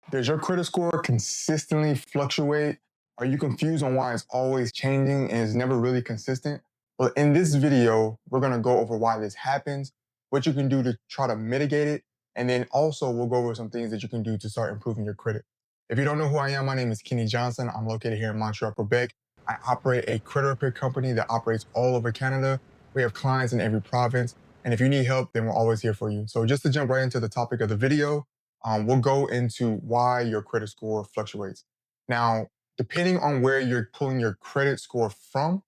Does your credit score consistently fluctuate? Are you confused on why it's always changing and is never really consistent? Well, in this video, we're going to go over why this happens, what you can do to try to mitigate it, and then also we'll go over some things that you can do to start improving your credit. If you don't know who I am, my name is Kenny Johnson. I'm located here in Montreal, Quebec. I operate a credit repair company that operates all over Canada. We have clients in every province. And if you need help, then we're always here for you. So just to jump right into the topic of the video, we'll go into why your credit score fluctuates. Now, depending on where you're pulling your credit score from,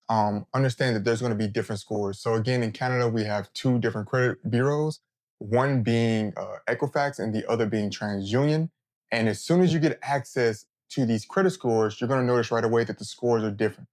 understand that there's going to be different scores. So again, in Canada, we have two different credit bureaus, one being Equifax and the other being TransUnion. And as soon as you get access to these credit scores, you're going to notice right away that the scores are different.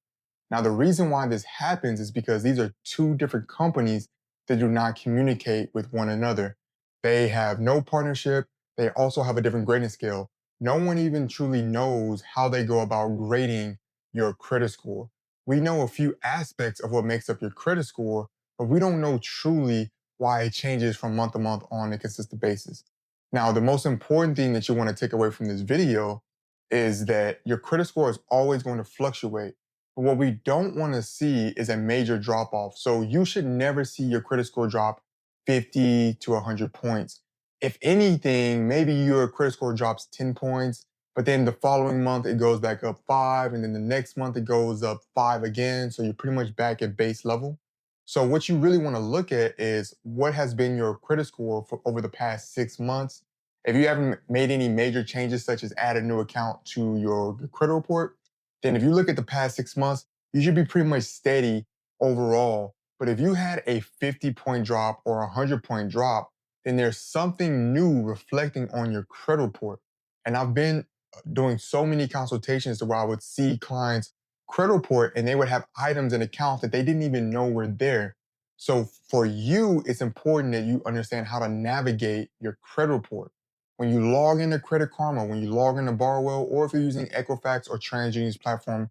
Now, the reason why this happens is because these are two different companies that do not communicate with one another. They have no partnership. They also have a different grading scale. No one even truly knows how they go about grading your credit score. We know a few aspects of what makes up your credit score, but we don't know truly why it changes from month to month on a consistent basis. Now, the most important thing that you want to take away from this video is that your credit score is always going to fluctuate, but what we don't want to see is a major drop off. So you should never see your credit score drop 50 to 100 points. If anything, maybe your credit score drops 10 points, but then the following month it goes back up five, and then the next month it goes up five again. So you're pretty much back at base level. So what you really want to look at is what has been your credit score for over the past 6 months. If you haven't made any major changes, such as add a new account to your credit report, then if you look at the past 6 months, you should be pretty much steady overall. But if you had a 50-point drop or a 100-point drop, then there's something new reflecting on your credit report. And I've been doing so many consultations to where I would see clients' credit report and they would have items in accounts that they didn't even know were there. So for you, it's important that you understand how to navigate your credit report. When you log into Credit Karma, when you log into Borrowwell, or if you're using Equifax or TransUnion's platform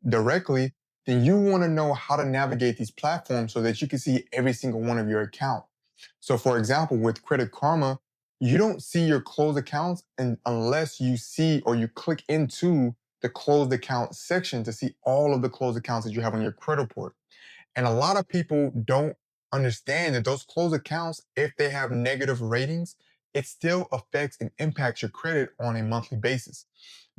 directly, then you want to know how to navigate these platforms so that you can see every single one of your accounts. So, for example, with Credit Karma, you don't see your closed accounts unless you see or you click into the closed account section to see all of the closed accounts that you have on your credit report. And a lot of people don't understand that those closed accounts, if they have negative ratings, it still affects and impacts your credit on a monthly basis.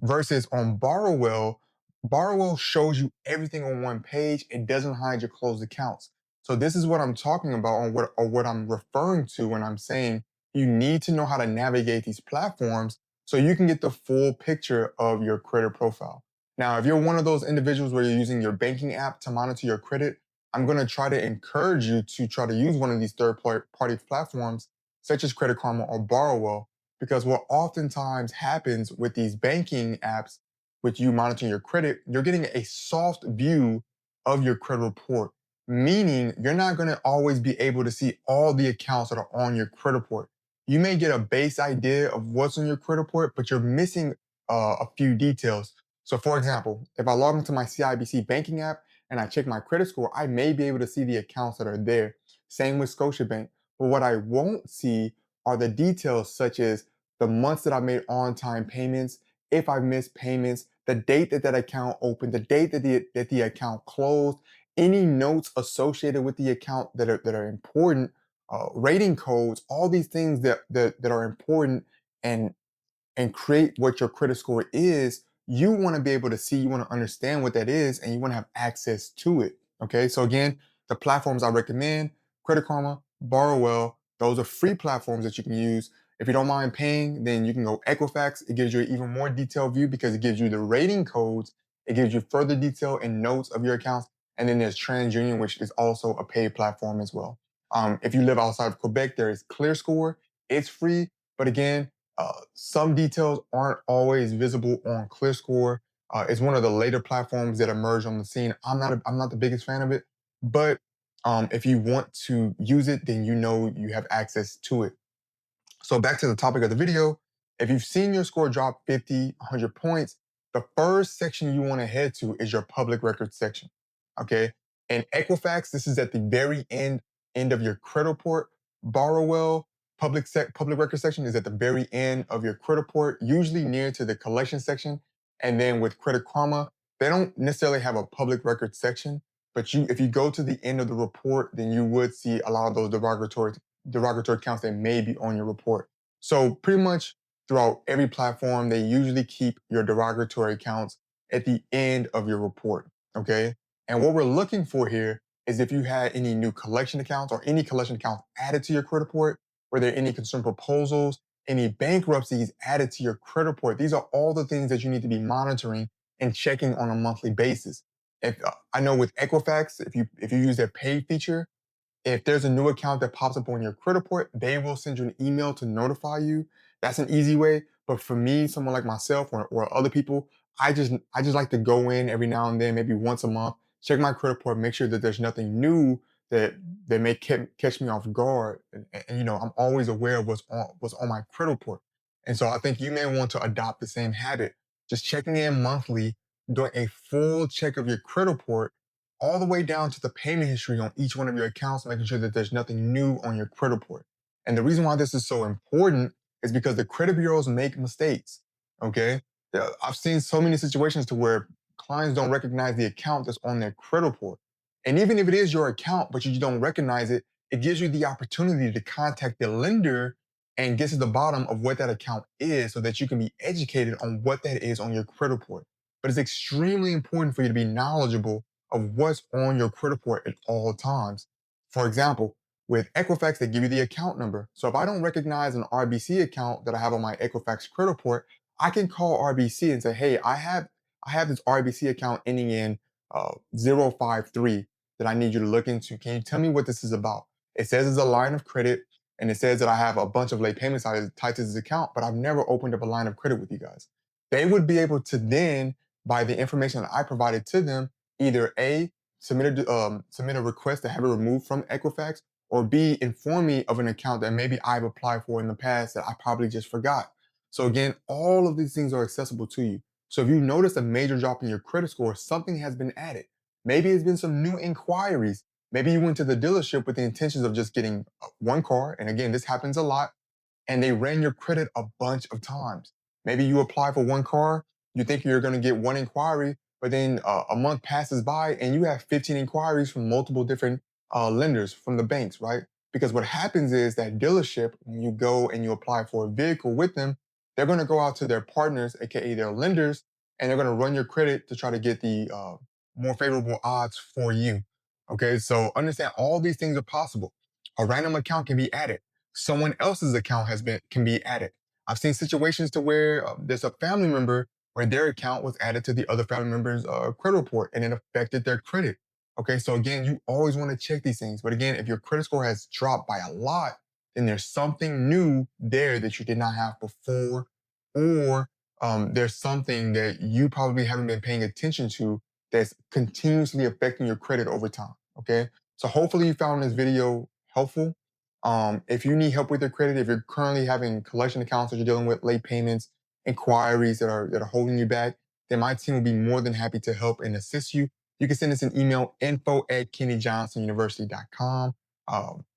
Versus on Borrowwell, Borrowwell shows you everything on one page. It doesn't hide your closed accounts. So this is what I'm talking about or what I'm referring to when I'm saying you need to know how to navigate these platforms so you can get the full picture of your credit profile. Now, if you're one of those individuals where you're using your banking app to monitor your credit, I'm going to try to encourage you to try to use one of these third-party platforms, such as Credit Karma or Borrowwell, because what oftentimes happens with these banking apps, with you monitoring your credit, you're getting a soft view of your credit report, meaning you're not going to always be able to see all the accounts that are on your credit report. You may get a base idea of what's on your credit report, but you're missing a few details. So, for example, if I log into my CIBC banking app, and I check my credit score, I may be able to see the accounts that are there. Same with Scotiabank. But what I won't see are the details such as the months that I made on-time payments, if I missed payments, the date that that account opened, the date that the account closed, any notes associated with the account that are important, rating codes, all these things that are important and create what your credit score is, you want to be able to see, you want to understand what that is, and you want to have access to it. Okay. So again, the platforms I recommend, Credit Karma, Borrowwell, those are free platforms that you can use. If you don't mind paying, then you can go Equifax. It gives you an even more detailed view because it gives you the rating codes. It gives you further detail and notes of your accounts. And then there's TransUnion, which is also a paid platform as well. If you live outside of Quebec, there is ClearScore. It's free, but again, some details aren't always visible on ClearScore. It's one of the later platforms that emerged on the scene. I'm not the biggest fan of it, but if you want to use it, then you know you have access to it. So back to the topic of the video, if you've seen your score drop 50, 100 points, the first section you want to head to is your public records section. Okay. And Equifax, this is at the very end of your credit report. Borrowwell, public record section is at the very end of your credit report, usually near to the collection section. And then with Credit Karma, they don't necessarily have a public record section, but if you go to the end of the report, then you would see a lot of those derogatory accounts that may be on your report. So pretty much throughout every platform, they usually keep your derogatory accounts at the end of your report. Okay. And what we're looking for here is if you had any new collection accounts or any collection accounts added to your credit report, were there any consumer proposals, any bankruptcies added to your credit report? These are all the things that you need to be monitoring and checking on a monthly basis. If I know with Equifax, if you use their pay feature, if there's a new account that pops up on your credit report, they will send you an email to notify you. That's an easy way. But for me, someone like myself or other people, I just like to go in every now and then, maybe once a month, check my credit report, make sure that there's nothing new that may catch me off guard. And, I'm always aware of what's on my credit report. And so I think you may want to adopt the same habit, just checking in monthly, doing a full check of your credit report all the way down to the payment history on each one of your accounts, making sure that there's nothing new on your credit report. And the reason why this is so important is because the credit bureaus make mistakes. Okay. I've seen so many situations to where clients don't recognize the account that's on their credit report. And even if it is your account, but you don't recognize it, it gives you the opportunity to contact the lender and get to the bottom of what that account is so that you can be educated on what that is on your credit report. But it's extremely important for you to be knowledgeable of what's on your credit report at all times. For example, with Equifax, they give you the account number. So if I don't recognize an RBC account that I have on my Equifax credit report, I can call RBC and say, hey, I have this RBC account ending in 053 that I need you to look into. Can you tell me what this is about? It says it's a line of credit and it says that I have a bunch of late payments tied to this account, but I've never opened up a line of credit with you guys. They would be able to then, by the information that I provided to them, either A, submit a request to have it removed from Equifax, or B, inform me of an account that maybe I've applied for in the past that I probably just forgot. So again, all of these things are accessible to you. So if you notice a major drop in your credit score, something has been added. Maybe it's been some new inquiries. Maybe you went to the dealership with the intentions of just getting one car. And again, this happens a lot and they ran your credit a bunch of times. Maybe you apply for one car, you think you're going to get one inquiry, but then a month passes by and you have 15 inquiries from multiple different lenders from the banks, right? Because what happens is that dealership, when you go and you apply for a vehicle with them, they're going to go out to their partners, aka their lenders, and they're going to run your credit to try to get the more favorable odds for you. Okay, so understand all these things are possible. A random account can be added, someone else's account can be added. I've seen situations to where there's a family member where their account was added to the other family member's credit report and it affected their credit. Okay, so again, you always want to check these things. But again, if your credit score has dropped by a lot, then there's something new there that you did not have before, or there's something that you probably haven't been paying attention to that's continuously affecting your credit over time. Okay, so hopefully you found this video helpful. If you need help with your credit, if you're currently having collection accounts that you're dealing with, late payments, inquiries that are holding you back, then my team will be more than happy to help and assist you. You can send us an email, info@kennyjohnsonuniversity.com.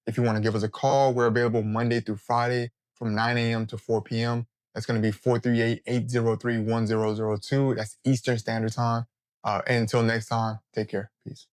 If you want to give us a call, we're available Monday through Friday from 9 a.m. to 4 p.m. That's going to be 438-803-1002. That's Eastern Standard Time. And until next time, take care. Peace.